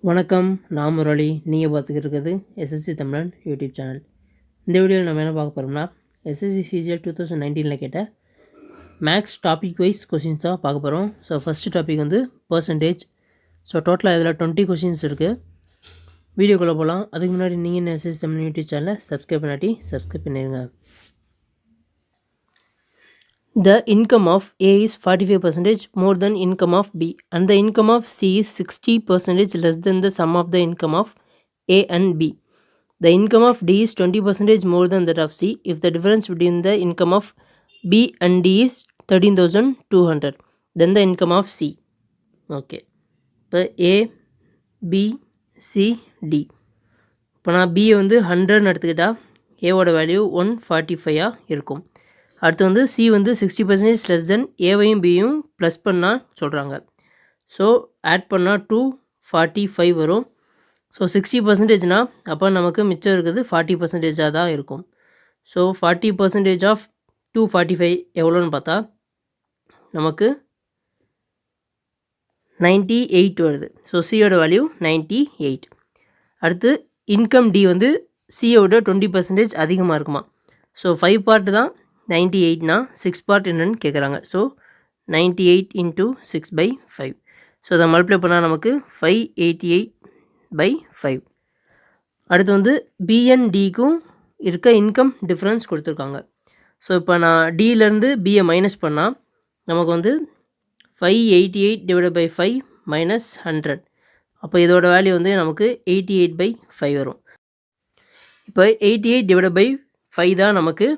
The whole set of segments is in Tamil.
வணக்கம், நான் முரளி. நீங்கள் பார்த்துக்கிட்டு இருக்கிறது எஸ்எஸ்சி தமிழன் யூடியூப் சேனல். இந்த வீடியோவில் நம்ம என்ன பார்க்க போகிறோம்னா, எஸ்எஸ்சி சிஜிஎல் 2019 கேட்ட மேக்ஸ் டாபிக் வைஸ் கொஷின்ஸ் தான் பார்க்க போகிறோம். ஸோ ஃபஸ்ட்டு டாபிக் வந்து பர்சன்டேஜ். ஸோ டோட்டலாக இதில் 20 கொஷின்ஸ் இருக்குது. வீடியோக்குள்ளே போகலாம். அதுக்கு முன்னாடி நீங்கள் என்ன எஸ்எஸ்சி தமிழ் யூடியூப் சேனலை சப்ஸ்கிரைப் பண்ணாட்டி சப்ஸ்கிரைப் பண்ணிடுங்க. The income of A is 45% more than income of B and the income of C is 60% less than the sum of the income of A and B. The income of D is 20% more than that of C if the difference between the income of B and D is 13,200. Then the income of C. Okay. இப்போ A, B, C, D. இப்போ நான் B வந்து 100 எடுத்துக்கிட்டா ஏவோட வேல்யூ 145 இருக்கும். அடுத்து வந்து சி வந்து 60% லெஸ் தென் ஏவையும் பியும் ப்ளஸ் பண்ணால் சொல்கிறாங்க. ஸோ ஆட் பண்ணால் 245 வரும். ஸோ 60%னா அப்போ நமக்கு மிச்சம் இருக்குது 40%ஆக தான் இருக்கும். ஸோ 40% ஆஃப் 245 எவ்வளோன்னு பார்த்தா நமக்கு 98 வருது. ஸோ சியோட வேல்யூ 98. அடுத்து இன்கம் டி வந்து சியோட 20% அதிகமாக இருக்குமா. ஸோ 5 பார்ட்டு தான் 98னா 6 பார்ட் என்னன்னு கேட்குறாங்க. So 98 into 6/5. ஸோ அதை மல்டிப்ளை பண்ணால் நமக்கு 588/5. அடுத்து வந்து பிஎன்டிக்கும் இருக்க இன்கம் டிஃப்ரென்ஸ் கொடுத்துருக்காங்க. ஸோ இப்போ நான் டியிலேருந்து பியை மைனஸ் பண்ணால் நமக்கு வந்து 588/5 மைனஸ் 100. அப்போ இதோட வேல்யூ வந்து நமக்கு 88/5 வரும். இப்போ 88/5 தான் நமக்கு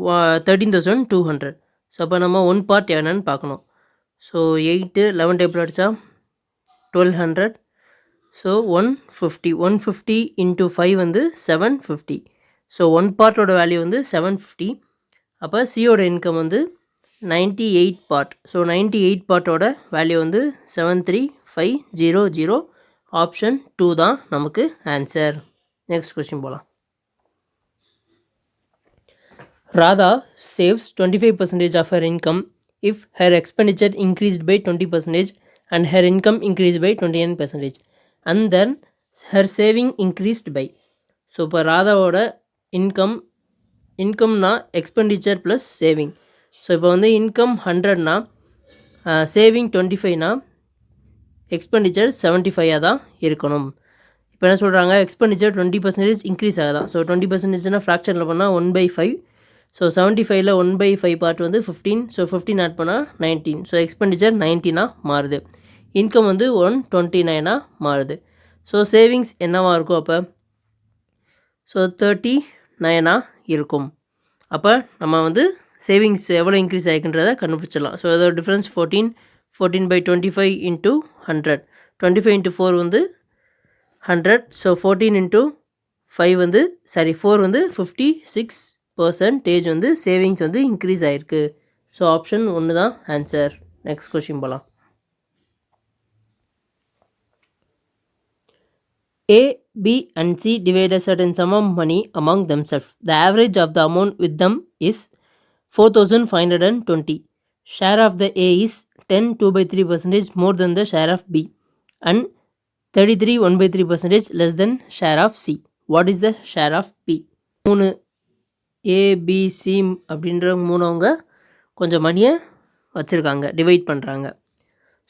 13,200. ஸோ அப்போ நம்ம 1 பார்ட் என்னன்னு பார்க்கணும். ஸோ 8 11 டேபிள் அடித்தா 1200. ஸோ 150 இன்ட்டு 5 வந்து 750. ஸோ 1 பார்ட்டோட வேல்யூ வந்து 750. அப்போ சியோட இன்கம் வந்து 98 பார்ட். ஸோ 98 பார்ட்டோட வேல்யூ வந்து 73500. ஆப்ஷன் 2 தான் நமக்கு ஆன்சர். நெக்ஸ்ட் கொஸ்டின் போகலாம். Radha saves 25% of her income if her expenditure increased by 20% and her income increased by 29%, and then her saving increased by. So இப்போ ராதாவோட இன்கம்னா எக்ஸ்பெண்டிச்சர் ப்ளஸ் சேவிங். ஸோ இப்போ வந்து இன்கம் 100னா சேவிங் 25னா எக்ஸ்பெண்டிச்சர் 75 தான் இருக்கணும். இப்போ என்ன சொல்கிறாங்க, எக்ஸ்பெண்டிச்சர் 20% இன்க்ரீஸ் ஆகுதான். ஸோ 20%னா ஃப்ராக்ஷனில் பண்ணால் 1/5. ஸோ 75ல் 1/5 பார்ட் வந்து 15. ஸோ 15 ஆட் பண்ணால் 19. ஸோ எக்ஸ்பெண்டிச்சர் 19 மாறுது. இன்கம் வந்து 129 மாறுது. ஸோ சேவிங்ஸ் என்னவாக இருக்கும் அப்போ? ஸோ 39 இருக்கும். அப்போ நம்ம வந்து சேவிங்ஸ் எவ்வளோ இன்க்ரீஸ் ஆகிக்குன்றதை கண்டுபிடிச்சிடலாம். ஸோ அதோட டிஃப்ரென்ஸ் 14/25 இன்ட்டு 100. 25 இன்ட்டு 4 வந்து 100. ஸோ 14 இன்ட்டு 5 வந்து 4 வந்து 56% வந்து சேவிங்ஸ் வந்து இன்க்ரீஸ் ஆகிருக்கு. ஸோ ஆப்ஷன் 1 தான் ஆன்சர். நெக்ஸ்ட் கொஸ்டின் போகலாம். A, B and C divide a certain sum of money among themselves. The average of the amount with them is 4,520. Share of the A is 10 2/3% more than the share of B and 33 1/3% less than share of C. What is the share of B? 3 ABC அப்படின்ற 3 அவங்க கொஞ்சம் மணியை வச்சுருக்காங்க, டிவைட் பண்ணுறாங்க.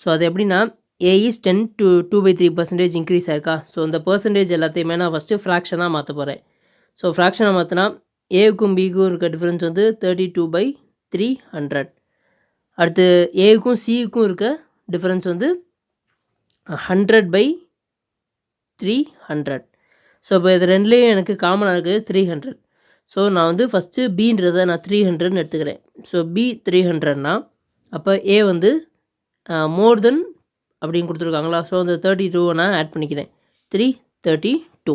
ஸோ அது எப்படின்னா, ஏ இஸ் 10 to 2/3% இன்க்ரீஸ் ஆயிருக்கா. ஸோ இந்த பர்சன்டேஜ் எல்லாத்தையுமே நான் ஃபஸ்ட்டு ஃப்ராக்ஷனாக மாற்ற போகிறேன். ஸோ ஃப்ராக்ஷனாக மாற்றினா ஏவுக்கும் பிக்கும் இருக்க டிஃப்ரென்ஸ் வந்து 32/300. அடுத்து ஏவுக்கும் சிக்கும் இருக்க டிஃப்ரென்ஸ் வந்து 100/300. ஸோ இப்போ இது ரெண்டுலேயும் எனக்கு காமனாக இருக்குது 300. ஸோ நான் வந்து ஃபஸ்ட்டு பின்றதை நான் 300ன்னு எடுத்துக்கிறேன். ஸோ பி 300னா அப்போ ஏ வந்து மோர் தென் அப்படின்னு கொடுத்துருக்காங்களா. ஸோ அந்த 32 நான் ஆட் பண்ணிக்கிறேன். 332.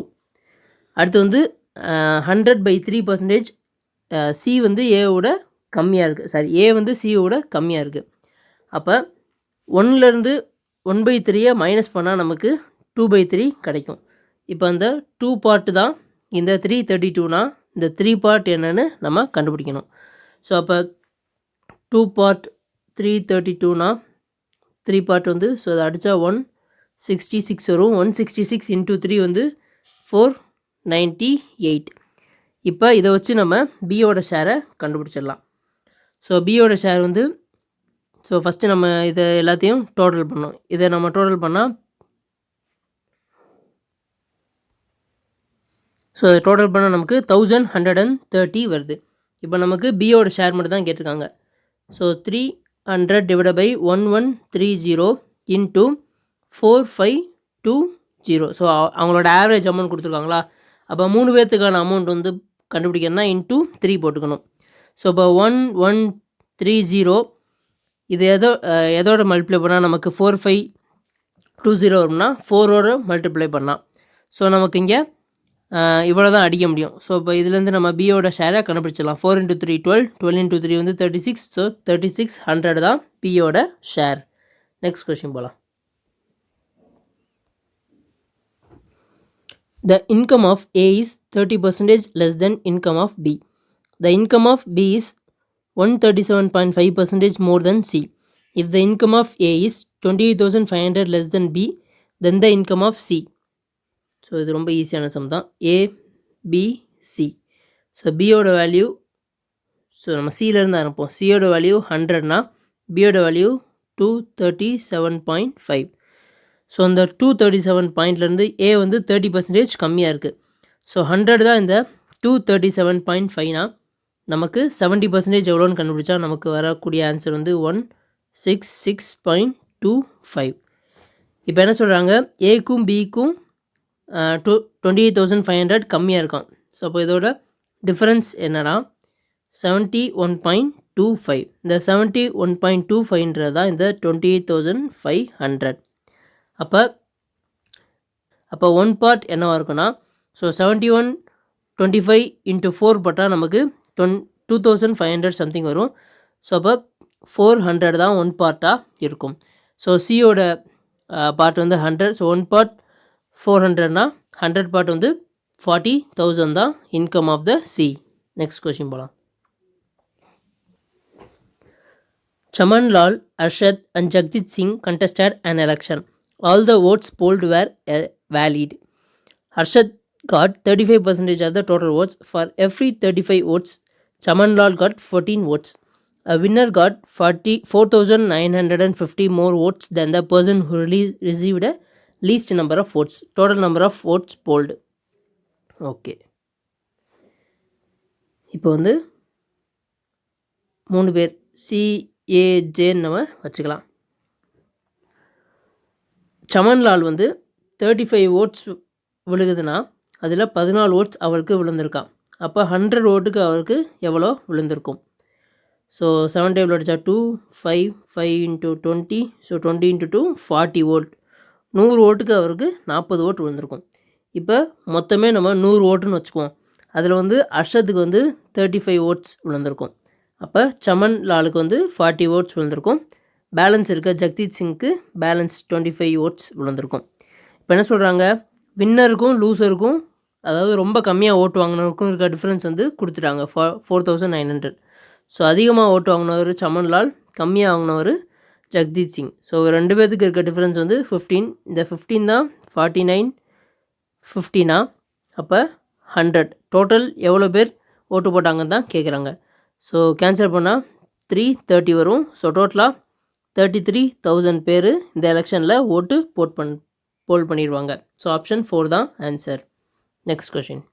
அடுத்து வந்து 100/3% சி வந்து ஏவோட கம்மியாக இருக்குது. ஏ வந்து சியோட கம்மியாக இருக்குது. அப்போ 1லேருந்து 1/3 மைனஸ் பண்ணால் நமக்கு 2/3 கிடைக்கும். இப்போ அந்த 2 பார்ட்டு தான் இந்த 332னா இந்த 3 பார்ட் என்னன்னு நம்ம கண்டுபிடிக்கணும். ஸோ அப்போ 2 பார்ட் 332னா 3 பார்ட் வந்து ஸோ அதை அடித்தா 1 66 வரும். 166 into 3 வந்து 498. இப்போ இதை வச்சு நம்ம பியோட ஷேரை கண்டுபிடிச்சிடலாம். ஸோ பியோட ஷேர் வந்து ஸோ ஃபஸ்ட்டு நம்ம இதை எல்லாத்தையும் டோட்டல் பண்ணோம். இதை நம்ம டோட்டல் பண்ணால் ஸோ அதை டோட்டல் பண்ணால் நமக்கு 1130 வருது. இப்போ நமக்கு பியோட ஷேர் மட்டும் தான் கேட்டிருக்காங்க. So 300 divided by 1130 into 4520. So அவங்களோட ஆவரேஜ் அமௌண்ட் கொடுத்துருக்காங்களா, அப்போ 3 பேர்த்துக்கான அமௌண்ட் வந்து கண்டுபிடிக்கணும்னா into 3 போட்டுக்கணும். ஸோ இப்போ 1130 இது எதோட மல்டிப்ளை பண்ணால் நமக்கு 4520 வரும்னா 4ஓட மல்டிப்ளை பண்ணலாம். ஸோ நமக்கு இங்கே இவ்வளோ தான் அடிக்க முடியும். ஸோ இப்போ இதுலேருந்து நம்ம பியோட ஷேரை கண்டுபிடிச்சிடலாம். 4 into 3 12, 12 into 3 வந்து 36. ஸோ 3600 தான் பியோட ஷேர். நெக்ஸ்ட் கொஸ்டின் போகலாம். The income of A is 30% less than income of B. The income of B is 137.5% more than C. If the income of A is 28,500 less than B, then the income of C. So இது ரொம்ப ஈஸியான சம் தான். ஏபிசி. ஸோ பியோட வேல்யூ, ஸோ நம்ம சியிலேருந்து ஆரம்பிப்போம். சியோட வேல்யூ 100னா பியோட வேல்யூ 237.5. ஸோ அந்த 237 பாயிண்ட்லேருந்து ஏ வந்து 30% கம்மியாக இருக்குது. ஸோ 100 தான் இந்த 237.5னா நமக்கு 70% எவ்வளோன்னு கண்டுபிடிச்சா நமக்கு வரக்கூடிய ஆன்சர் வந்து 166.25. இப்போ என்ன சொல்கிறாங்க, ஏக்கும் பிக்கும் 28,500 கம்மியாக இருக்கும். ஸோ அப்போ இதோட டிஃப்ரென்ஸ் என்னன்னா 71.25. இந்த 71.25ன்றது தான் இந்த 28,500. அப்போ ஒன் பார்ட் என்னவாக இருக்குன்னா, ஸோ 7125 into 4 போட்டால் நமக்கு 2500 சம்திங் வரும். ஸோ அப்போ 400 தான் ஒன் பார்ட்டாக இருக்கும். ஸோ சியோட பார்ட் வந்து 100. ஸோ ஒன் பார்ட் 400னா 100 பார்ட் வந்து 40,000 தான் income of the C. Next question போகலாம். Chaman Lal, Arshad and Jagjit Singh contested an election. All the votes polled were valid. Arshad got 35% of the total votes. For every 35 votes, Chaman Lal got 14 votes. A winner got 4,950 more votes than the person who received a least number of votes. Total number of votes polled. Okay, இப்போ வந்து 3 பேர் சிஏஜேன்னு நம்ம வச்சுக்கலாம். சமன்லால் வந்து 35 ஓட்ஸ் விழுகுதுன்னா அதில் 14 ஓட்ஸ் அவருக்கு விழுந்திருக்கான். அப்போ 100 ஓட்டுக்கு அவருக்கு எவ்வளோ விழுந்திருக்கும்? ஸோ 7 டேபிள் அடித்தா 2, 5, 5 into 20. So 20 into 2 40 vote. 100 ஓட்டுக்கு அவருக்கு 40 ஓட்டு விழுந்திருக்கும். இப்போ மொத்தமே நம்ம 100 ஓட்டுன்னு வச்சுக்குவோம். அதில் வந்து அர்ஷத்துக்கு வந்து 35 ஓட்ஸ் விழுந்திருக்கும். அப்போ சமன் லாலுக்கு வந்து 40 ஓட்ஸ் விழுந்திருக்கும். பேலன்ஸ் இருக்க ஜக்தீத் சிங்க்கு பேலன்ஸ் 25 ஓட்ஸ் விழுந்திருக்கும். இப்போ என்ன சொல்கிறாங்க, வின்னருக்கும் லூசருக்கும், அதாவது ரொம்ப கம்மியாக ஓட்டு வாங்கினவருக்கும் இருக்க டிஃப்ரென்ஸ் வந்து கொடுத்துட்டாங்க 4,900. ஸோ அதிகமாக ஓட்டு வாங்கினவர் சமன்லால், கம்மியாக வாங்கினவர் ஜக்தீத் சிங். ஸோ 2 பேர்த்துக்கு இருக்க டிஃப்ரென்ஸ் வந்து 15. இந்த 15 தான் 49, 15னா அப்போ 100. டோட்டல் எவ்வளோ பேர் ஓட்டு போட்டாங்கன்னு தான் கேட்குறாங்க. ஸோ கேன்சல் பண்ணால் 330 வரும். ஸோ டோட்டலாக 33,000 பேர் இந்த எலெக்ஷனில் ஓட்டு போல் பண்ணிடுவாங்க. ஸோ ஆப்ஷன் 4 தான் answer. Next question.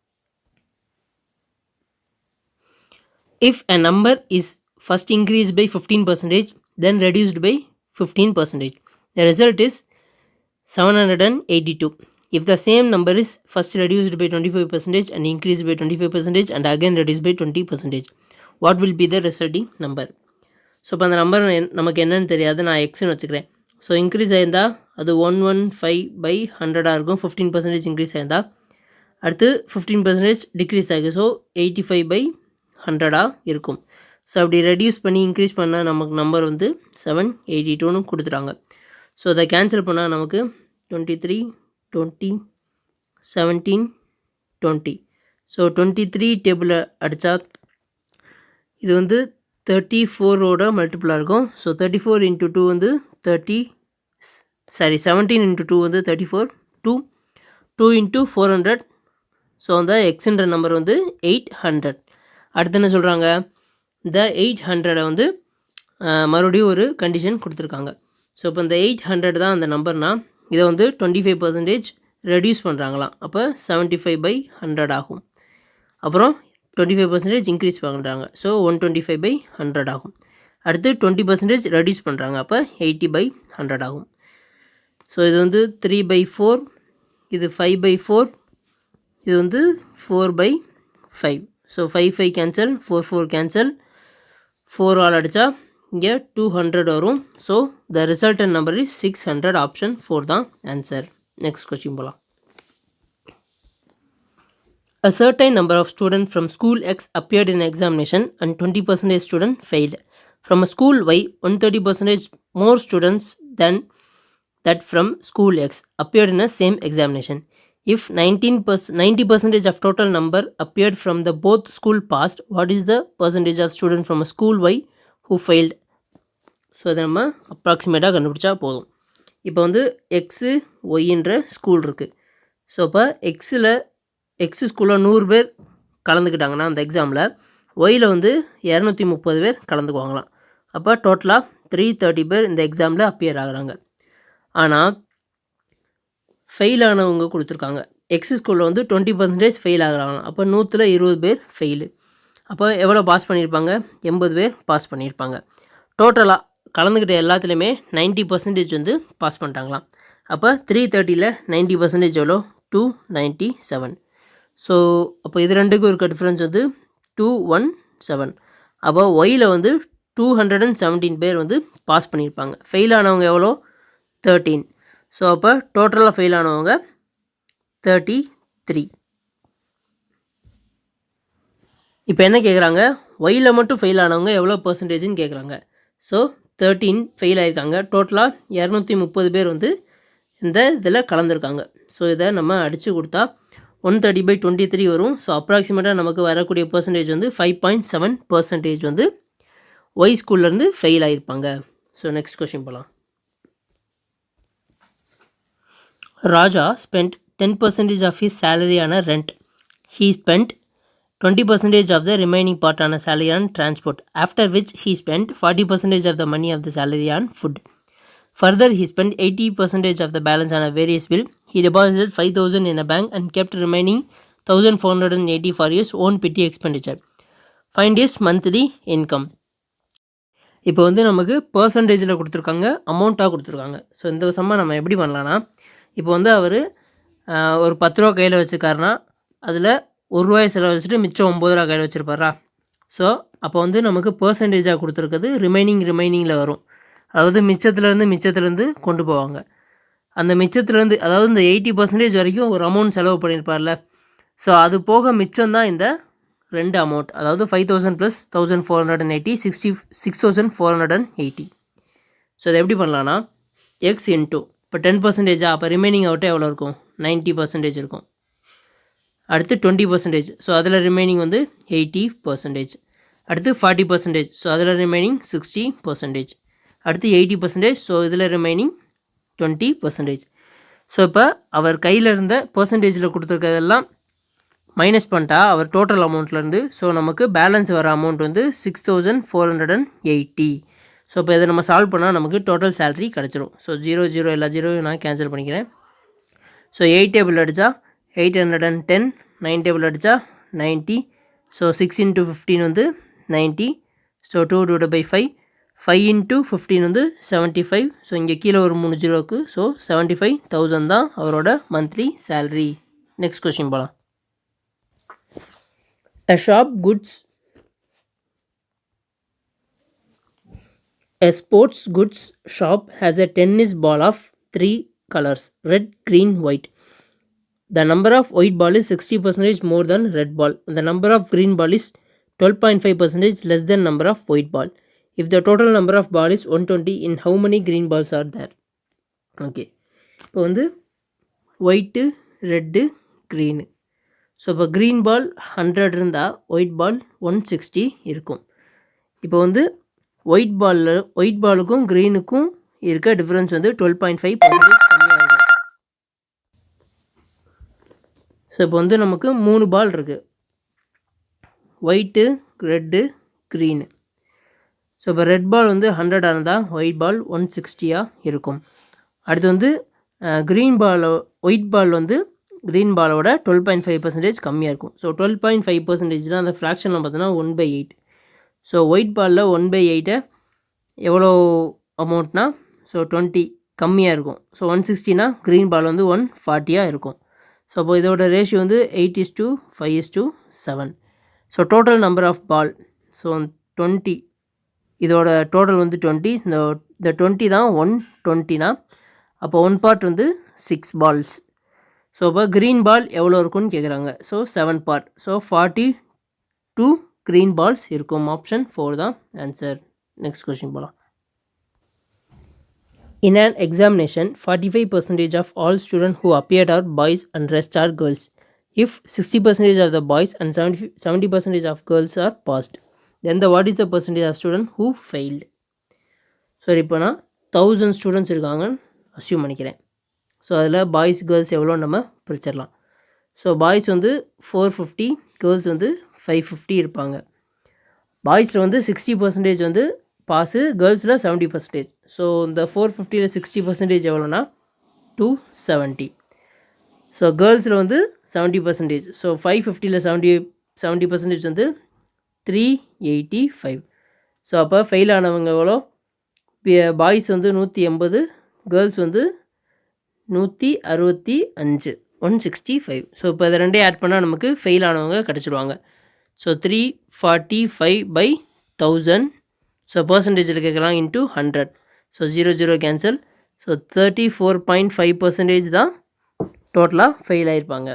If a number is first increased by 15%, then reduced by 15%, the result is 782. If the same number is first reduced by 25% and increased by 25% and again reduced by 20%, what will be the resulting number? So இப்போ அந்த நம்பர் நமக்கு என்னென்னு தெரியாது, நான் எக்ஸ்ன்னு வச்சுக்கிறேன். ஸோ இன்க்ரீஸ் ஆயிருந்தால் அது 115/100 இருக்கும். 15% இன்க்ரீஸ் ஆயிருந்தால் அடுத்து 15% டிக்ரீஸ் ஆகுது. ஸோ 85/100 இருக்கும். ஸோ அப்படி ரெடியூஸ் பண்ணி இன்க்ரீஸ் பண்ணால் நமக்கு நம்பர் வந்து 782ன்னு கொடுத்துட்டாங்க. ஸோ அதை கேன்சல் பண்ணால் நமக்கு 23, 20, 17, 20. ஸோ 23 டேபிளில் அடித்தா இது வந்து 34ஓட மல்டிபிளாக இருக்கும். ஸோ 34 into 2 வந்து 36. சாரி 17 into 2 வந்து 34, 2 into 400. ஸோ அந்த எக்ஸுன்ற நம்பர் வந்து 800. அடுத்து என்ன சொல்கிறாங்க, இந்த 800 வந்து மறுபடியும் ஒரு கண்டிஷன் கொடுத்துருக்காங்க. ஸோ இப்போ இந்த 800 தான் அந்த நம்பர்னா இதை வந்து 25% ரெடியூஸ் பண்ணுறாங்களாம். அப்போ 75/100 ஆகும். அப்புறம் 25% இன்க்ரீஸ் பண்ணுறாங்க. ஸோ 125/100 ஆகும். அடுத்து 20% ரெடியூஸ் பண்ணுறாங்க. அப்போ 80/100 ஆகும். ஸோ இது வந்து 3/4, இது 5/4, இது வந்து 4/5. ஸோ 5 கேன்சல், 4 கேன்சல், 4 ஆல் அடித்தா இங்கே 200 வரும். So the resultant number is 600. Option 4 தான் ஆன்சர். நெக்ஸ்ட் கொஸ்டின் போகலாம். A certain number of students from school X appeared in examination and 20% student failed. From a school Y, 130% more students than that from school X appeared in the same examination. If 90% of total number appeared from the both school passed, what is the percentage of students from a school Y who failed? So அதை நம்ம அப்ராக்சிமேட்டாக கண்டுபிடிச்சா போதும். இப்போ வந்து எக்ஸு ஒய்ன்ற ஸ்கூல் இருக்குது. ஸோ இப்போ எக்ஸு ஸ்கூலில் 100 பேர் கலந்துக்கிட்டாங்கன்னா அந்த எக்ஸாமில் ஒயில் வந்து 230 பேர் கலந்துக்குவாங்களாம். அப்போ டோட்டலாக 330 பேர் இந்த எக்ஸாமில் அப்பியர் ஆகுறாங்க. ஆனால் ஃபெயில் ஆனவங்க கொடுத்துருக்காங்க. எக்ஸு ஸ்கூலில் வந்து 20% ஃபெயில் ஆகுறாங்களாம். அப்போ 120 பேர் ஃபெயிலு. அப்போ எவ்வளோ பாஸ் பண்ணியிருப்பாங்க? 80 பேர் பாஸ் பண்ணியிருப்பாங்க. டோட்டலாக கலந்துக்கிட்ட எல்லாத்துலேயுமே 90% வந்து பாஸ் பண்ணிட்டாங்களாம். அப்போ 330ல் 90% எவ்வளோ? 297. ஸோ அப்போ இது ரெண்டுக்கும் இருக்க டிஃப்ரென்ஸ் வந்து 217. அப்போ ஒயில் வந்து 217 பேர் வந்து பாஸ் பண்ணியிருப்பாங்க. ஃபெயில் ஆனவங்க எவ்வளோ? 13. ஸோ அப்போ டோட்டலாக ஃபெயில் ஆனவங்க 33. இப்போ என்ன கேட்குறாங்க? ஒயில் மட்டும் ஃபெயில் ஆனவங்க எவ்வளோ பர்சன்டேஜ்னு கேட்குறாங்க. ஸோ 13 ஃபெயில் ஆகிருக்காங்க. டோட்டலாக 230 பேர் வந்து இந்த இதில் கலந்துருக்காங்க. ஸோ இதை நம்ம அடித்து கொடுத்தா 130/23 வரும். ஸோ அப்ராக்சிமேட்டாக நமக்கு வரக்கூடிய பர்சன்டேஜ் வந்து 5.7% வந்து ஒய் ஸ்கூல்லேருந்து ஃபெயில் ஆகிருப்பாங்க. ஸோ நெக்ஸ்ட் கொஸ்டின் போகலாம். ராஜா spent 10% of his salary on a rent. He spent 20% of the remaining part on a salary on transport, after which he spent 40% of the money of the salary on food. Further, he spent 80% of the balance on a various bill. He deposited 5,000 in a bank and kept remaining 1,480 for his own petty expenditure. Find his monthly income. இப்போ வந்து நமக்கு பர்சன்டேஜில் கொடுத்துருக்காங்க, அமௌண்ட்டாக கொடுத்துருக்காங்க. ஸோ இந்த சம்மா நம்ம எப்படி பண்ணலான்னா, இப்போ வந்து அவர் ஒரு 10 ரூபா கையில் வச்சுக்காருன்னா அதில் 1 ரூபாய் செலவழிச்சிட்டு மிச்சம் 9 ரூபா கையில் வச்சுருப்பாரா. ஸோ அப்போ வந்து நமக்கு பர்சன்டேஜாக கொடுத்துருக்குது ரிமைனிங்கில் வரும். அதாவது மிச்சத்துலேருந்து கொண்டு போவாங்க. அந்த மிச்சத்துலேருந்து அதாவது இந்த 80% வரைக்கும் ஒரு அமௌண்ட் செலவு பண்ணியிருப்பார்ல. ஸோ அது போக மிச்சம் தான் இந்த 2 அமௌண்ட். அதாவது 5,000 + 1,480 6,480. ஸோ அதை எப்படி பண்ணலான்னா எக்ஸ் இன்ட்டு இப்போ 10%, அப்போ ரிமைனிங் அவுட்டே எவ்வளோ இருக்கும்? 90% இருக்கும். அடுத்து 20%, ஸோ அதில் ரிமைனிங் வந்து 80%. அடுத்து 40%, ஸோ அதில் ரிமைனிங் 60%. அடுத்து 80%, ஸோ இதில் ரிமைனிங் 20%. ஸோ இப்போ அவர் கையில் இருந்த பர்சன்டேஜில் கொடுத்துருக்கிறதெல்லாம் மைனஸ் பண்ணிட்டா அவர் டோட்டல் அமௌண்ட்லேருந்து, ஸோ நமக்கு பேலன்ஸ் வர அமௌண்ட் வந்து 6,480. ஸோ இப்போ இதை நம்ம சால்வ் பண்ணால் நமக்கு டோட்டல் சேலரி கிடச்சிரும். ஸோ 0 எல்லா ஜீரோவையும் நான் கேன்சல் பண்ணிக்கிறேன். ஸோ 8 டேபிள் அடித்தா 810, 9 டேபிள் அடித்தா 90. ஸோ 6 × 15 வந்து 90. ஸோ 2/5, 5 × 15 வந்து 75. ஸோ இங்கே கீழே ஒரு 3 ஜீரோக்கு. ஸோ 75,000 தான் அவரோட மந்த்லி சேலரி. நெக்ஸ்ட் கொஸ்டின் போகலாம். A sports goods shop has a tennis ball of 3 colors: red, green, white. The number of white ball is 60% more than red ball. The number of green ball is 12.5% less than number of white ball. If the total number of ball is 120, in how many green balls are there? Okay, இப்போ வந்து ஒயிட்டு, ரெட்டு, க்ரீனு. ஸோ இப்போ க்ரீன் பால் 100 இருந்தால் ஒயிட் பால் 160 இருக்கும். இப்போ வந்து ஒயிட் பாலுக்கும் க்ரீனுக்கும் இருக்க டிஃப்ரென்ஸ் வந்து 12.5% கம்மியாக இருக்கும். ஸோ இப்போ வந்து நமக்கு 3 பால் இருக்குது, ஒயிட்டு, ரெட்டு, க்ரீனு. ஸோ இப்போ ரெட் பால் வந்து 100 இருந்தால் ஒயிட் பால் 160 இருக்கும். அடுத்து வந்து ஒயிட் பால் வந்து க்ரீன் பாலோட 12.5% கம்மியாக இருக்கும். ஸோ 12.5% அந்த ஃப்ராக்ஷனில் பார்த்தோன்னா 1/8. ஸோ ஒயிட் பாலில் 1/8 எவ்வளோ அமௌண்ட்னா, ஸோ 20 கம்மியாக இருக்கும். ஸோ 160னா க்ரீன் பால் வந்து 140 இருக்கும். ஸோ அப்போ இதோட ரேஷியோ வந்து 8:5:7. So total number of ball, so 20, இதோட டோட்டல் வந்து 20. இந்த 20 தான் 120னா, அப்போ 1 பார்ட் வந்து 6 பால்ஸ். ஸோ இப்போ க்ரீன் பால் எவ்வளோ இருக்குன்னு கேட்குறாங்க. So 7 part. So 42 green balls இருக்கும். ஆப்ஷன் 4 தான் ஆன்சர். நெக்ஸ்ட் கொஸ்டின் போகலாம். In an examination, 45% of all students who appeared are boys and rest are girls. If 60% of the boys and 70% of girls are passed, then what is the percentage of students who failed? So இப்போ நான் 1000 ஸ்டூடெண்ட்ஸ் இருக்காங்கன்னு அஸ்யூம் பண்ணிக்கிறேன். ஸோ அதில் பாய்ஸ் கேர்ள்ஸ் எவ்வளோ நம்ம பிரிச்சிடலாம். ஸோ பாய்ஸ் வந்து 450, கேர்ள்ஸ் வந்து 550 இருப்பாங்க. பாய்ஸில் வந்து 60% வந்து பாஸு, கேர்ள்ஸில் 70%. ஸோ இந்த 450ல் 60% எவ்வளோனா 270. ஸோ கேர்ள்ஸில் வந்து 70%. ஸோ 550ல் 70% வந்து 385. ஸோ அப்போ ஃபெயில் ஆனவங்க எவ்வளோ? பாய்ஸ் வந்து 180, கேர்ள்ஸ் வந்து 165, 165. ஸோ இப்போ இதை ரெண்டே ஆட் பண்ணால் நமக்கு ஃபெயில் ஆனவங்க கிடச்சிடுவாங்க. ஸோ 345/1000. ஸோ பர்சன்டேஜில் கேட்கலாம் இன்ட்டு 100. So 0 cancel. ஸோ 34.5% தான் டோட்டலாக ஃபெயில் ஆகிருப்பாங்க.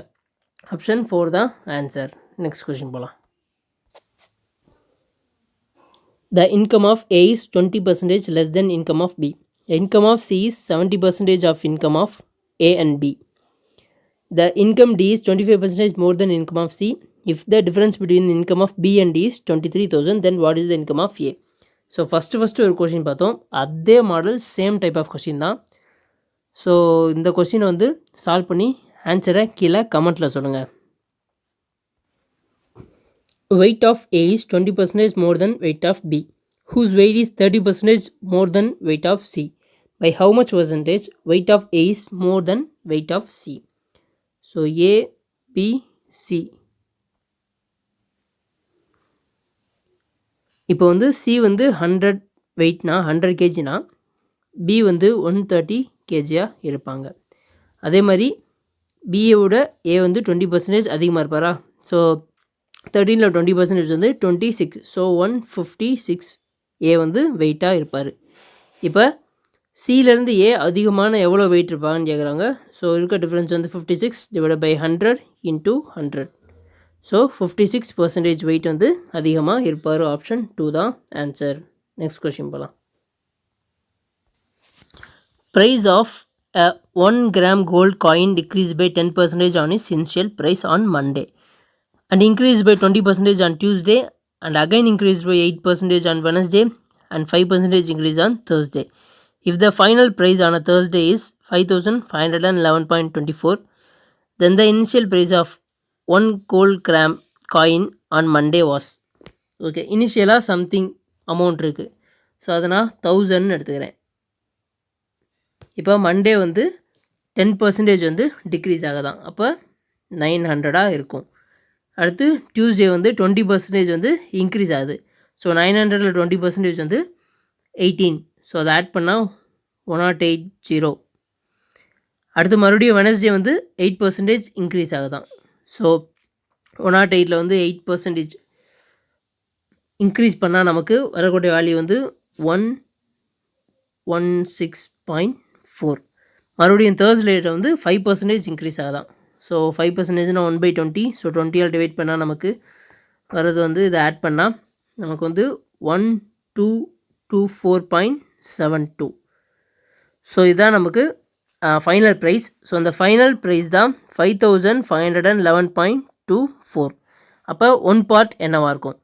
ஆப்ஷன் 4 தான் ஆன்சர். நெக்ஸ்ட் கொஸ்டின் போகலாம். The income of A is 20% less than income of B. The income of C is 70% of income of A and B. The income D is 25% more than income of C. If the difference between the income of B and D is 23,000, then what is the income of A? So first ஒரு கொஷின் பார்த்தோம், அதே model same type of question தான். ஸோ இந்த கொஷினை வந்து சால்வ் பண்ணி ஆன்சரை கீழே கமெண்ட்டில் சொல்லுங்கள். Weight of A is 20% more than weight of B, whose weight is 30% more than weight of C. By how much percentage weight of A is more than weight of C? So A, B, C. இப்போ வந்து C வந்து 100 வெயிட்னா 100 kgனா B வந்து 130 kgயாக இருப்பாங்க. அதே மாதிரி பிஏவோட A வந்து 20% அதிகமாக இருப்பாரா? ஸோ 13ல் 20% வந்து 26. ஸோ 156 A வந்து வெயிட்டாக இருப்பார். இப்போ சியிலேருந்து A அதிகமான எவ்வளோ வெயிட் இருப்பாங்கன்னு கேட்குறாங்க. ஸோ இருக்க டிஃப்ரென்ஸ் வந்து 56 divide by 100 into 100. So 56% weight வந்து அதிகமாக இருப்பார். ஆப்ஷன் 2 தான் ஆன்சர். நெக்ஸ்ட் கொஸ்டின் போகலாம். Price of a 1 gram gold coin decreased by 10% on its initial price on Monday, and increased by 20% on Tuesday, and again increased by 8% on Wednesday, and 5% increase on Thursday. If the final price on a Thursday is 5,511.24, then the initial price of 1 gold gram coin on Monday was. Okay, இனிஷியலாக சம்திங் அமௌண்ட் இருக்குது. ஸோ அதை நான் 1000 எடுத்துக்கிறேன். இப்போ மண்டே வந்து 10% வந்து டிக்ரீஸ் ஆகுதான், அப்போ 900 இருக்கும். அடுத்து டியூஸ்டே வந்து 20% வந்து இன்க்ரீஸ் ஆகுது. ஸோ 900ல் 20% வந்து 18. ஸோ அதை ஆட் பண்ணால் 1080. அடுத்து மறுபடியும் வெனஸ்டே வந்து 8% இன்க்ரீஸ் ஆகுதான். ஸோ 108ல் வந்து 8% இன்க்ரீஸ் பண்ணால் நமக்கு வரக்கூடிய வேல்யூ வந்து 116.4. மறுபடியும் தேர்ஸ்டேயில் வந்து 5% இன்க்ரீஸ் ஆகுதான். ஸோ 5%னா 1/20. ஸோ 20ஆல் டிவைட் பண்ணால் நமக்கு வர்றது வந்து இதை ஆட் பண்ணால் நமக்கு வந்து 1224.72. ஸோ இதுதான் நமக்கு ஃபைனல் ப்ரைஸ். ஸோ அந்த ஃபைனல் ப்ரைஸ் தான் 5511.24. அப்போ 1 பார்ட் என்னவாக இருக்கும்?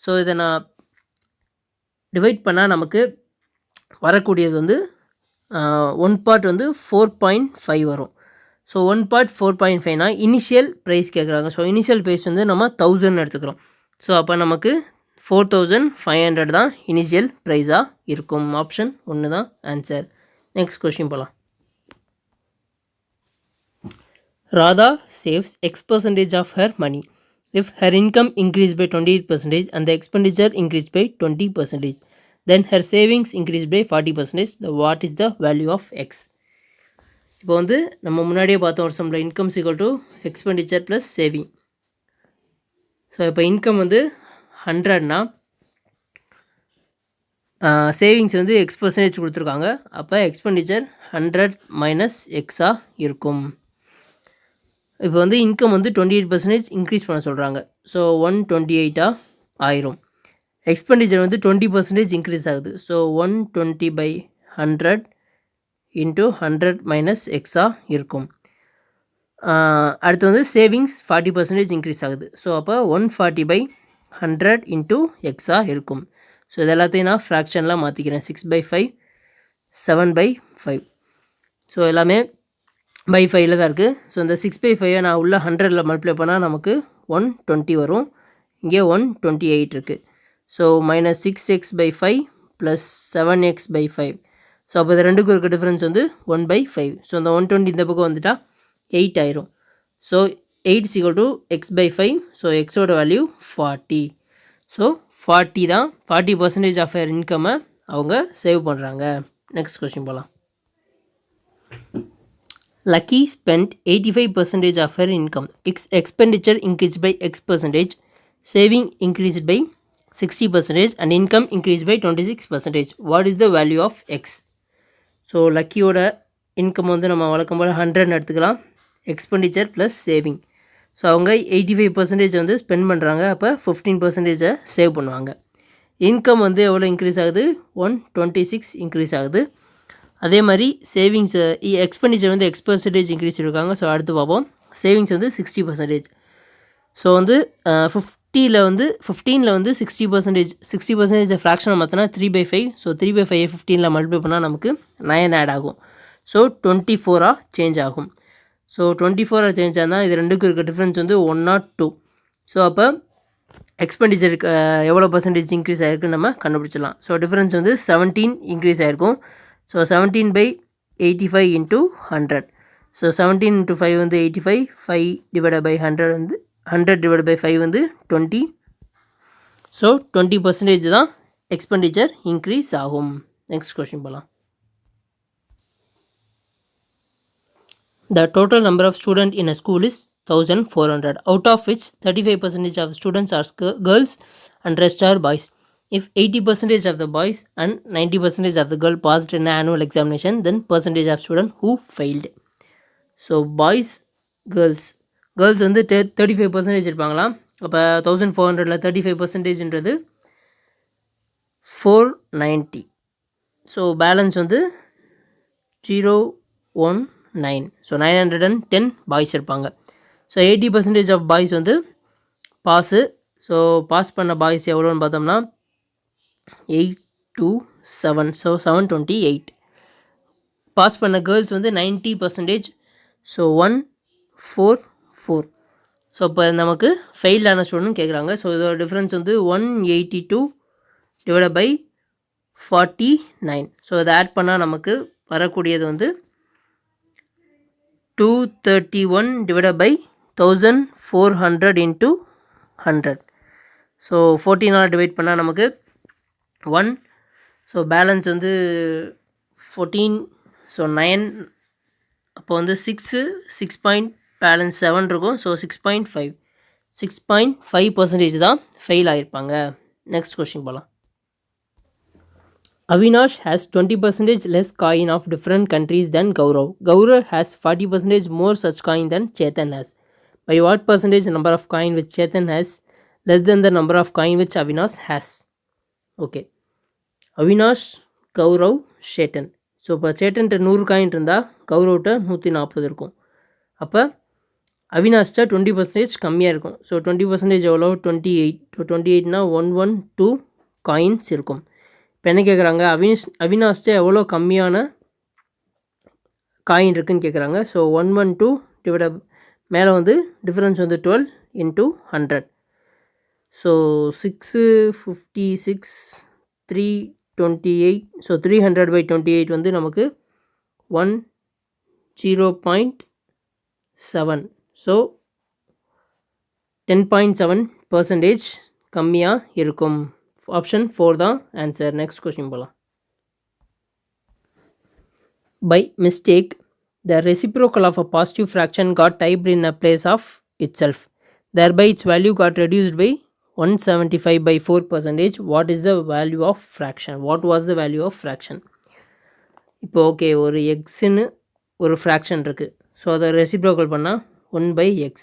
ஸோ இதை நான் டிவைட் பண்ணால் நமக்கு வரக்கூடியது வந்து ஒன் பார்ட் வந்து 4.5 வரும். ஸோ ஒன் பார்ட் 4.5னா இனிஷியல் ப்ரைஸ் கேட்குறாங்க. ஸோ இனிஷியல் ப்ரைஸ் வந்து நம்ம 1000 எடுத்துக்கிறோம். ஸோ அப்போ நமக்கு 4500 தான் இனிஷியல் ப்ரைஸாக இருக்கும். ஆப்ஷன் 1 தான் ஆன்சர். நெக்ஸ்ட் கொஸ்டின் போகலாம். Radha saves X% of her money if her income increased by 28% and the expenditure increased by 20%. Then her savings increased by 40%. What is the value of X? இப்போ வந்து நம்ம முன்னாடியே பார்த்தோம் ஒரு சம்மில் income equal to expenditure plus saving. So இப்போ இன்கம் வந்து 100னா சேவிங்ஸ் வந்து X% கொடுத்துருக்காங்க. அப்போ எக்ஸ்பெண்டிச்சர் 100 மைனஸ் எக்ஸாக இருக்கும். இப்போ வந்து இன்கம் வந்து 28% இன்க்ரீஸ் பண்ண சொல்கிறாங்க. ஸோ 128 ஆயிரும். எக்ஸ்பெண்டிச்சர் வந்து 20% இன்க்ரீஸ் ஆகுது. ஸோ 120/100 இன்ட்டு 100 மைனஸ் எக்ஸாக இருக்கும். அடுத்து வந்து சேவிங்ஸ் 40% இன்க்ரீஸ் ஆகுது. ஸோ அப்போ 140/100 இன்ட்டு எக்ஸாக இருக்கும். ஸோ இது எல்லாத்தையும் நான் ஃப்ராக்ஷன்லாம் மாற்றிக்கிறேன். 6/5 7/5. ஸோ எல்லாமே பை 5ல் தான் இருக்குது. ஸோ இந்த 6/5 நான் உள்ள 100ல் மல்டிப்ளை பண்ணால் நமக்கு 120 வரும். இங்கே 128 இருக்குது. So -6x/5 plus 7x/5. So அப்போ இது ரெண்டுக்கும் இருக்க டிஃப்ரென்ஸ் வந்து 1/5. ஸோ இந்த 120 இந்த பக்கம் வந்துட்டால் 8 ஆயிரும். So 8 = x/5. ஸோ எக்ஸோட வேல்யூ 40. ஸோ 40 தான் 40% ஆஃப் ஏர் இன்கம்மை அவங்க சேவ் பண்ணுறாங்க. நெக்ஸ்ட் கொஸ்டின் போகலாம். Lucky spent 85% of her income. Expenditure increased by X%, saving increased by 60% and income increased by 26%. What is the value of X? So லக்கியோட இன்கம் வந்து நம்ம வழக்கம் போல் 100 எடுத்துக்கலாம். Expenditure plus saving. ஸோ அவங்க 85% வந்து ஸ்பெண்ட் பண்ணுறாங்க. அப்போ 15% சேவ் பண்ணுவாங்க. இன்கம் வந்து எவ்வளோ இன்க்ரீஸ் ஆகுது? 126 இன்க்ரீஸ் ஆகுது. அதே மாதிரி சேவிங்ஸ் எக்ஸ்பெண்டிச்சர் வந்து X% இன்க்ரீஸ் இருக்காங்க. ஸோ அடுத்து பார்ப்போம். சேவிங்ஸ் வந்து 60%. ஸோ வந்து 15ல் வந்து 60% ஃப்ராக்ஷனை மாற்றினா 3/5. ஸோ 3/5 15ல் மல்டிப்ளை பண்ணால் நமக்கு 9 ஆட் ஆகும். ஸோ 24 சேஞ்ச் ஆகும். ஸோ 24 சேஞ்ச் ஆனால் இது ரெண்டுக்கும் இருக்க டிஃப்ரென்ஸ் வந்து 102. ஸோ அப்போ எக்ஸ்பெண்டிச்சருக்கு எவ்வளோ பர்சன்டேஜ் இன்க்ரீஸ் ஆகிருக்குன்னு நம்ம கண்டுபிடிச்சிடலாம். ஸோ டிஃப்ரென்ஸ் வந்து 17 இன்க்ரீஸ் ஆகிருக்கும். So 17/85 into 100. ஸோ 17 × 5 வந்து 85. 5/100 வந்து 100/5 வந்து 20. ஸோ 20% தான் எக்ஸ்பெண்டிச்சர் இன்க்ரீஸ் ஆகும். நெக்ஸ்ட் கொஸ்டின் போகலாம். The total number of students in a school is 1400, out of which 35% of students are girls and rest are boys. If 80% of the boys and 90% of the girl passed in an annual examination, then percentage of students who failed. So boys, girls வந்து 35% இருப்பாங்களாம். அப்போ 1400ல் 35%ன்றது 490. ஸோ பேலன்ஸ் வந்து 019. ஸோ 910 பாய்ஸ் இருப்பாங்க. ஸோ 80% ஆஃப் பாய்ஸ் வந்து பாஸு. ஸோ பாஸ் பண்ண பாய்ஸ் எவ்வளோன்னு பார்த்தோம்னா 827. ஸோ 728. பாஸ் பண்ண கேர்ள்ஸ் வந்து 90%. ஸோ 144. ஸோ இப்போ நமக்கு ஃபெயில் ஆன ஸ்டூடெண்ட் கேட்குறாங்க. ஸோ இதோட டிஃப்ரென்ஸ் வந்து 182/49. ஸோ இதை ஆட் பண்ணால் நமக்கு வரக்கூடியது வந்து 231/1400 இன்ட்டு 100. ஸோ 14 டிவைட் பண்ணால் நமக்கு 1. ஸோ பேலன்ஸ் வந்து 14. ஸோ 9. அப்போ வந்து 6 பாயிண்ட் பேலன்ஸ் 7 இருக்கும். ஸோ 6.5% தான் ஃபெயில் ஆகிருப்பாங்க. நெக்ஸ்ட் கொஸ்டின் போகலாம். Avinash has 20% less coin of different countries than Gaurav. Gaurav has 40% more such coin than Chetan has. By what percentage number of coin which Chetan has less than the number of coin which Avinash has? Okay. Avinash, Gaurav, Chetan. So இப்போ சேட்டன்ட்ட 100 காயின் இருந்தால் கௌரவ்கிட்ட 140 இருக்கும். அப்போ அவினாஷ்ட 20% கம்மியாக இருக்கும். ஸோ 20% எவ்வளோ? 28. ஸோ 28னா 112 காயின்ஸ் இருக்கும். இப்போ என்ன கேட்குறாங்க? அவினாஷ்ட எவ்வளோ கம்மியான காயின் இருக்குன்னு கேட்குறாங்க. ஸோ 112 டிவைட் மேலே வந்து டிஃப்ரென்ஸ் வந்து 12 இன்ட்டு 100. ஸோ 656 328. ஸோ 300/28 வந்து நமக்கு 10.7. ஸோ 10.7% கம்மியாக இருக்கும். ஆப்ஷன் 4 தான் ஆன்சர். நெக்ஸ்ட் கொஸ்டின் போகலாம். By mistake, the reciprocal of a positive fraction got typed in a place of itself. Thereby, its value got reduced by 175/4%. What is the value of fraction? What was the value of fraction? இப்போ ஓகே, ஒரு எக்ஸ்ன்னு ஒரு ஃப்ராக்ஷன் இருக்குது. ஸோ அதை ரெசிப்ரோக்கல் பண்ணால் 1/x.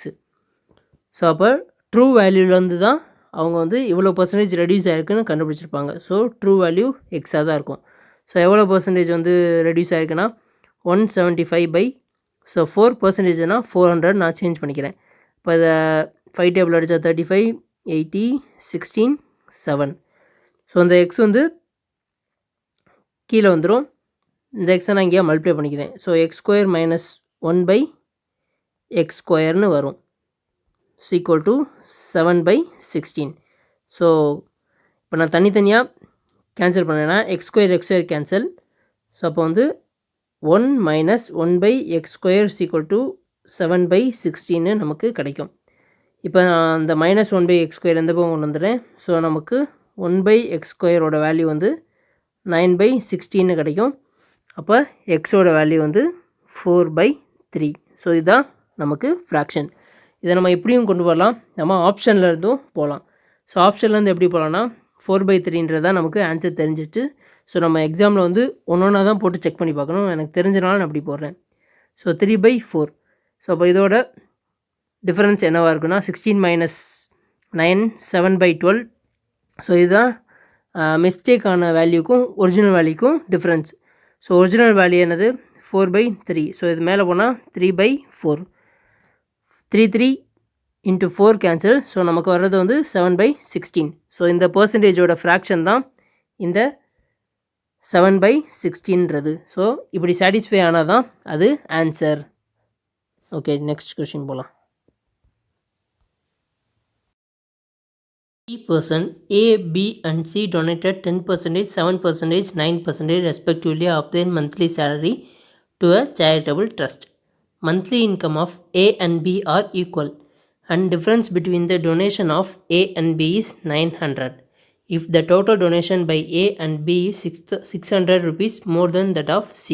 ஸோ அப்போ ட்ரூ வேல்யூலேருந்து தான் அவங்க வந்து இவ்வளோ பர்சன்டேஜ் ரெடியூஸ் ஆகிருக்குன்னு கண்டுபிடிச்சிருப்பாங்க. ஸோ ட்ரூ வேல்யூ எக்ஸாக தான் இருக்கும். ஸோ எவ்வளோ பர்சன்டேஜ் வந்து ரெடியூஸ் ஆகிருக்குன்னா 175 ஸோ 4%னா 400 நான் சேஞ்ச் பண்ணிக்கிறேன். இப்போ இதை 5 டேபிள் அடித்தா 35 80 16 7. ஸோ இந்த எக்ஸ் வந்து கீழே வந்துடும். இந்த எக்ஸை நான் இங்கேயே மல்டிப்ளை பண்ணிக்கிறேன். ஸோ x² - 1/x² வரும். Equal to 7/16. ஸோ இப்போ நான் தனித்தனியாக கேன்சல் பண்ணேன்னா x² கேன்சல். ஸோ அப்போ வந்து 1 - 1/x² ஈக்குவல் டு 7/16 நமக்கு கிடைக்கும். இப்போ நான் அந்த -1/x² எந்த பக்கம் கொண்டு வந்துடுறேன். ஸோ நமக்கு 1/x² வேல்யூ வந்து 9/16 கிடைக்கும். அப்போ எக்ஸோட வேல்யூ வந்து 4/3. ஸோ இதுதான் நமக்கு ஃப்ராக்ஷன். இதை நம்ம எப்படியும் கொண்டு வரலாம், நம்ம ஆப்ஷனில் இருந்தும் போகலாம். ஸோ ஆப்ஷன்லேருந்து எப்படி போகலான்னா 4/3 தான் நமக்கு ஆன்சர் தெரிஞ்சிச்சு. ஸோ நம்ம எக்ஸாமில் வந்து ஒன்றா தான் போட்டு செக் பண்ணி பார்க்கணும். எனக்கு தெரிஞ்சனால நான் அப்படி போடுறேன். ஸோ 3/4. ஸோ அப்போ இதோட டிஃப்ரென்ஸ் என்னவாக இருக்குன்னா 16 - 9 7/12. ஸோ இதுதான் மிஸ்டேக்கான வேல்யூக்கும் ஒரிஜினல் வேல்யூக்கும் டிஃப்ரென்ஸ். ஸோ ஒரிஜினல் வேல்யூ என்னது 4/3. ஸோ இது மேலே போனால் 3/4. 3 × 4 கேன்சல். ஸோ நமக்கு வர்றது வந்து 7/16. ஸோ இந்த பர்சன்டேஜோட ஃப்ராக்ஷன் தான் இந்த 7/16ன்றது. ஸோ இப்படி சாட்டிஸ்ஃபை ஆனால் தான் அது ஆன்சர். ஓகே, நெக்ஸ்ட் கொஸ்டின் போகலாம். person A, B and C donated 10%, 7%, 9% respectively of their monthly salary to a charitable trust. Monthly income of A and B are equal and difference between the donation of A and B is 900. If the total donation by A and B is 600 rupees more than that of C,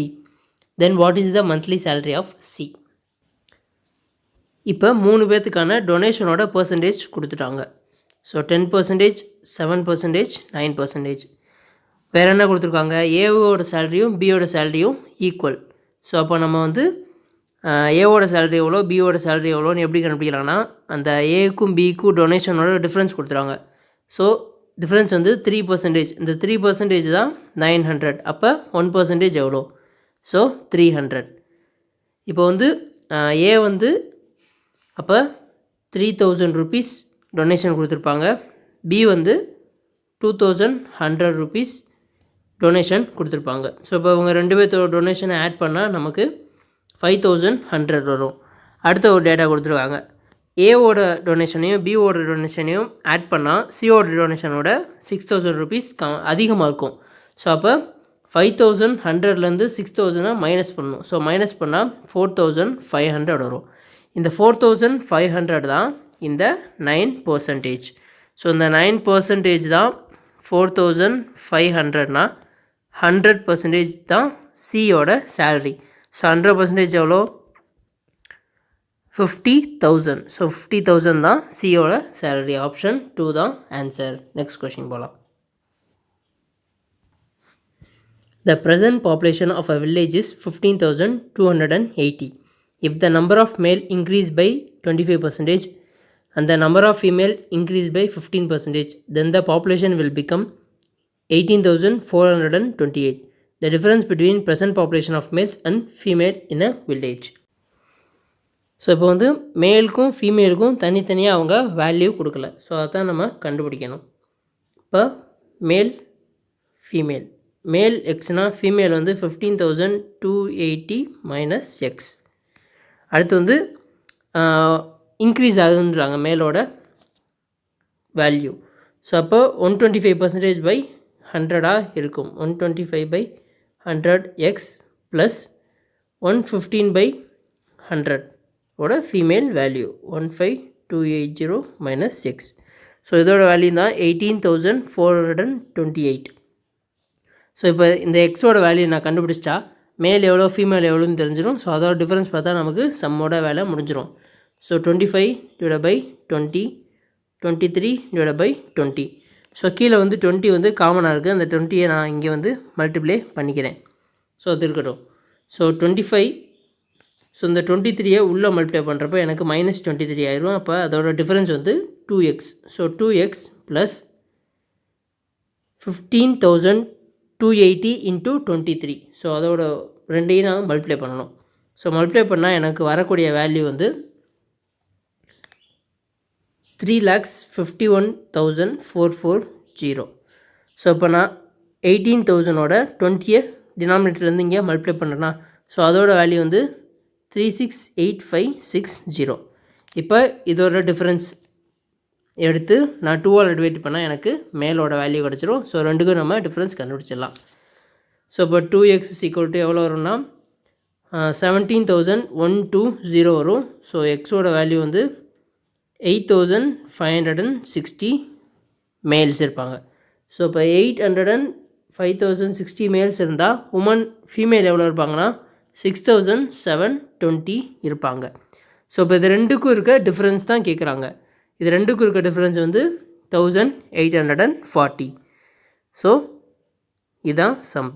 then what is the monthly salary of C? இப்போ 3 பேத்துக்கான டொனேஷனோட பர்சன்டேஜ் கொடுத்துட்டாங்க. ஸோ 10%, 7%, 9%. வேறு என்ன கொடுத்துருக்காங்க, ஏவோட சேலரியும் பியோட சேலரியும் ஈக்குவல். ஸோ அப்போ நம்ம வந்து ஏவோட சேலரி எவ்வளோ பியோட சேலரி எவ்வளோன்னு எப்படி கண்டுபிடிக்கலாம்னா அந்த ஏக்கும் பிக்கும் டொனேஷனோட டிஃப்ரென்ஸ் கொடுத்துருவாங்க. ஸோ டிஃப்ரென்ஸ் வந்து 3%. இந்த 3% தான் 900. அப்போ 1% எவ்வளோ? ஸோ 300. இப்போ வந்து ஏ வந்து அப்போ 3000 rupees டொனேஷன் கொடுத்துருப்பாங்க. பி வந்து 2100 rupees டொனேஷன் கொடுத்துருப்பாங்க. ஸோ இப்போ இவங்க 2 பேர்த்தோட டொனேஷனை ஆட் பண்ணால் நமக்கு 5100 வரும். அடுத்த ஒரு டேட்டா கொடுத்துருக்காங்க. ஏவோட டொனேஷனையும் பிஓட டொனேஷனையும் ஆட் பண்ணால் சிஓட டொனேஷனோட 6000 rupees அதிகமாக இருக்கும். ஸோ அப்போ 5100லேருந்து 6000 மைனஸ் பண்ணணும். ஸோ மைனஸ் பண்ணால் 4500 வரும். இந்த 4500 தான் இந்த 9%. ஸோ இந்த 9% தான் 4500னா 100% தான் சியோட சேலரி. ஸோ 100% எவ்வளோ? 50,000. ஸோ 50,000 தான் சியோட சேலரி. ஆப்ஷன் 2 தான் ஆன்சர். நெக்ஸ்ட் கொஸ்டின் போகலாம். The present population of a village is 15,280. If the number of male increase by 25% and the number of female increase by 15%, then the population will become 18,428. The difference between present population of males and female in a village. So இப்போ வந்து மேலுக்கும் ஃபீமேலுக்கும் தனித்தனியாக அவங்க வேல்யூ கொடுக்கல. ஸோ அதான் நம்ம கண்டுபிடிக்கணும். இப்போ மேல் ஃபீமேல் மேல் எக்ஸ்னா ஃபீமேல் வந்து 15,280 மைனஸ் எக்ஸ். அடுத்து வந்து இன்க்ரீஸ் ஆகுதுன்றாங்க மேலோட வேல்யூ. ஸோ அப்போ 125% பை 100 இருக்கும். 125/100 எக்ஸ் ப்ளஸ் 115/100 ஓட female value 15280 minus X. So இதோட வேல்யூ தான் 18,428. ஸோ இப்போ இந்த எக்ஸோட வேல்யூ நான் கண்டுபிடிச்சிட்டா மேல் எவ்வளோ ஃபீமேல் எவ்வளோன்னு தெரிஞ்சிடும். ஸோ அதோட டிஃப்ரென்ஸ் பார்த்தா நமக்கு சம்மோட வேலை முடிஞ்சிடும். ஸோ 25/20, 23/20. ஸோ கீழே வந்து 20 வந்து காமனாக இருக்குது. அந்த 20யை நான் இங்கே வந்து மல்டிப்ளை பண்ணிக்கிறேன். ஸோ அது இருக்கட்டும். ஸோ 25, ஸோ இந்த 23யை உள்ளே மல்டிப்ளை பண்ணுறப்போ எனக்கு -23 ஆயிரும். அப்போ அதோட டிஃப்ரென்ஸ் வந்து 2x. So 2x plus 15,280 into 23. So அதோட ரெண்டையும் நான் மல்டிப்ளை பண்ணணும். ஸோ மல்டிப்ளை பண்ணால் எனக்கு வரக்கூடிய வேல்யூ வந்து 3,51,440. ஸோ இப்போ நான் 18,000ஓட 20யை டினாமினேட்டர்லேருந்து இங்கே மல்டிப்ளை பண்ணுறேன்னா ஸோ அதோட வேல்யூ வந்து 368560. இப்போ இதோட டிஃப்ரென்ஸ் எடுத்து நான் 2ஆல் டிவைட் பண்ணால் எனக்கு மேலோட வேல்யூ கிடச்சிரும். ஸோ ரெண்டுக்கும் நம்ம டிஃப்ரென்ஸ் கண்டுபிடிச்சிடலாம். ஸோ இப்போ 2x எவ்வளோ வரும்னா 17,120 வரும். ஸோ எக்ஸோட வேல்யூ வந்து 8,560 மேல்ஸ் இருப்பாங்க. ஸோ இப்போ 5,60 மேல்ஸ் இருந்தால் ஃபீமேல் எவ்வளோ இருப்பாங்கன்னா 6,720 இருப்பாங்க. ஸோ இப்போ இது ரெண்டுக்கும் இருக்க டிஃப்ரென்ஸ் தான் கேட்குறாங்க. இது ரெண்டுக்கும் இருக்க டிஃப்ரென்ஸ் வந்து 1,840. ஸோ இதுதான் சம்.